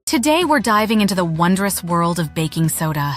Today we're diving into the wondrous world of baking soda.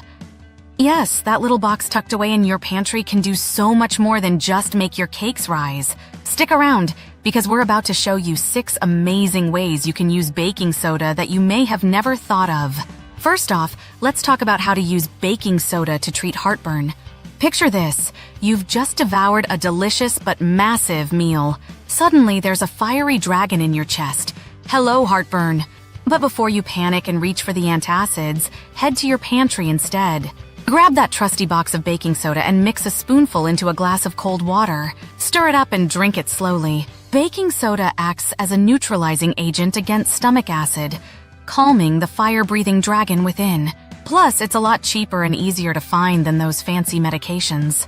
Yes, that little box tucked away in your pantry can do so much more than just make your cakes rise. Stick around, because we're about to show you 6 amazing ways you can use baking soda that you may have never thought of. First off, let's talk about how to use baking soda to treat heartburn. Picture this. You've just devoured a delicious but massive meal. Suddenly, there's a fiery dragon in your chest. Hello, heartburn. But before you panic and reach for the antacids, head to your pantry instead. Grab that trusty box of baking soda and mix a spoonful into a glass of cold water. Stir it up and drink it slowly. Baking soda acts as a neutralizing agent against stomach acid, calming the fire-breathing dragon within. Plus, it's a lot cheaper and easier to find than those fancy medications.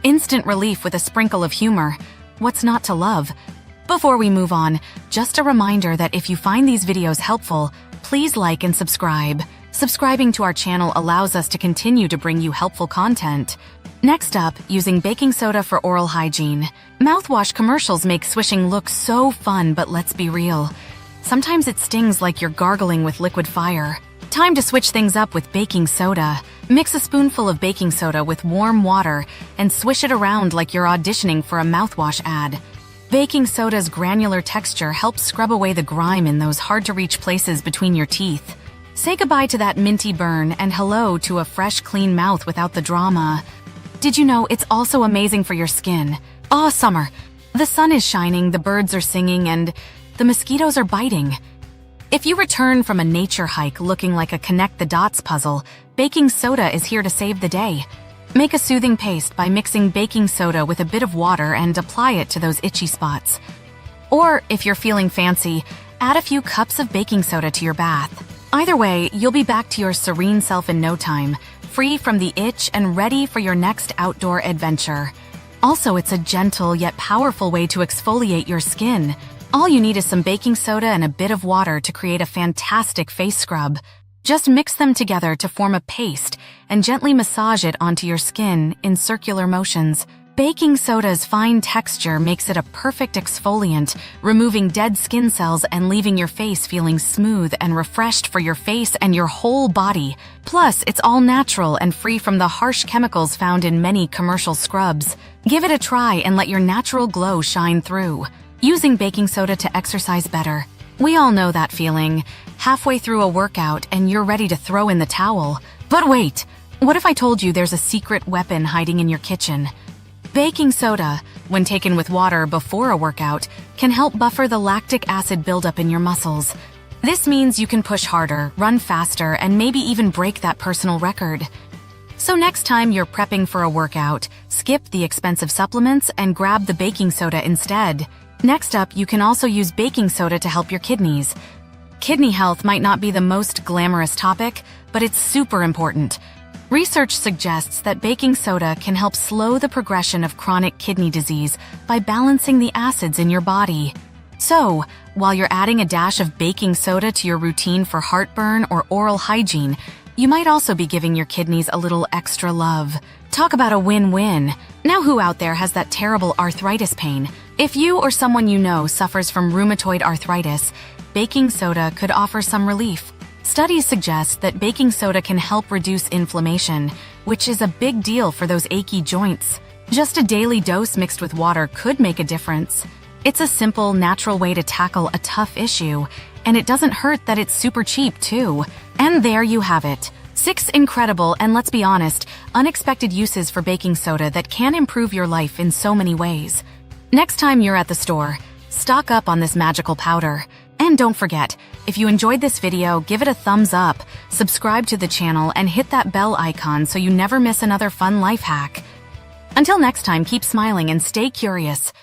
Instant relief with a sprinkle of humor. What's not to love? Before we move on, just a reminder that if you find these videos helpful, please like and subscribe. Subscribing to our channel allows us to continue to bring you helpful content. Next up, using baking soda for oral hygiene. Mouthwash commercials make swishing look so fun, but let's be real. Sometimes it stings like you're gargling with liquid fire. Time to switch things up with baking soda. Mix a spoonful of baking soda with warm water and swish it around like you're auditioning for a mouthwash ad. Baking soda's granular texture helps scrub away the grime in those hard-to-reach places between your teeth. Say goodbye to that minty burn and hello to a fresh, clean mouth without the drama. Did you know it's also amazing for your skin? Oh, summer. The sun is shining, the birds are singing, and the mosquitoes are biting. If you return from a nature hike looking like a connect-the-dots puzzle, baking soda is here to save the day. Make a soothing paste by mixing baking soda with a bit of water and apply it to those itchy spots. Or, if you're feeling fancy, add a few cups of baking soda to your bath. Either way, you'll be back to your serene self in no time, free from the itch and ready for your next outdoor adventure. Also, it's a gentle yet powerful way to exfoliate your skin. All you need is some baking soda and a bit of water to create a fantastic face scrub. Just mix them together to form a paste and gently massage it onto your skin in circular motions. Baking soda's fine texture makes it a perfect exfoliant, removing dead skin cells and leaving your face feeling smooth and refreshed for your face and your whole body. Plus, it's all natural and free from the harsh chemicals found in many commercial scrubs. Give it a try and let your natural glow shine through. Using baking soda to exercise better. We all know that feeling. Halfway through a workout and you're ready to throw in the towel. But wait, what if I told you there's a secret weapon hiding in your kitchen? Baking soda, when taken with water before a workout, can help buffer the lactic acid buildup in your muscles. This means you can push harder, run faster, and maybe even break that personal record. So next time you're prepping for a workout, skip the expensive supplements and grab the baking soda instead. Next up, you can also use baking soda to help your kidneys. Kidney health might not be the most glamorous topic, but it's super important. Research suggests that baking soda can help slow the progression of chronic kidney disease by balancing the acids in your body. So, while you're adding a dash of baking soda to your routine for heartburn or oral hygiene, you might also be giving your kidneys a little extra love. Talk about a win-win. Now who out there has that terrible arthritis pain? If you or someone you know suffers from rheumatoid arthritis, baking soda could offer some relief. Studies suggest that baking soda can help reduce inflammation, which is a big deal for those achy joints. Just a daily dose mixed with water could make a difference. It's a simple, natural way to tackle a tough issue, and it doesn't hurt that it's super cheap, too. And there you have it. 6 incredible and, let's be honest, unexpected uses for baking soda that can improve your life in so many ways. Next time you're at the store, stock up on this magical powder. And don't forget, if you enjoyed this video, give it a thumbs up, subscribe to the channel, and hit that bell icon so you never miss another fun life hack. Until next time, keep smiling and stay curious.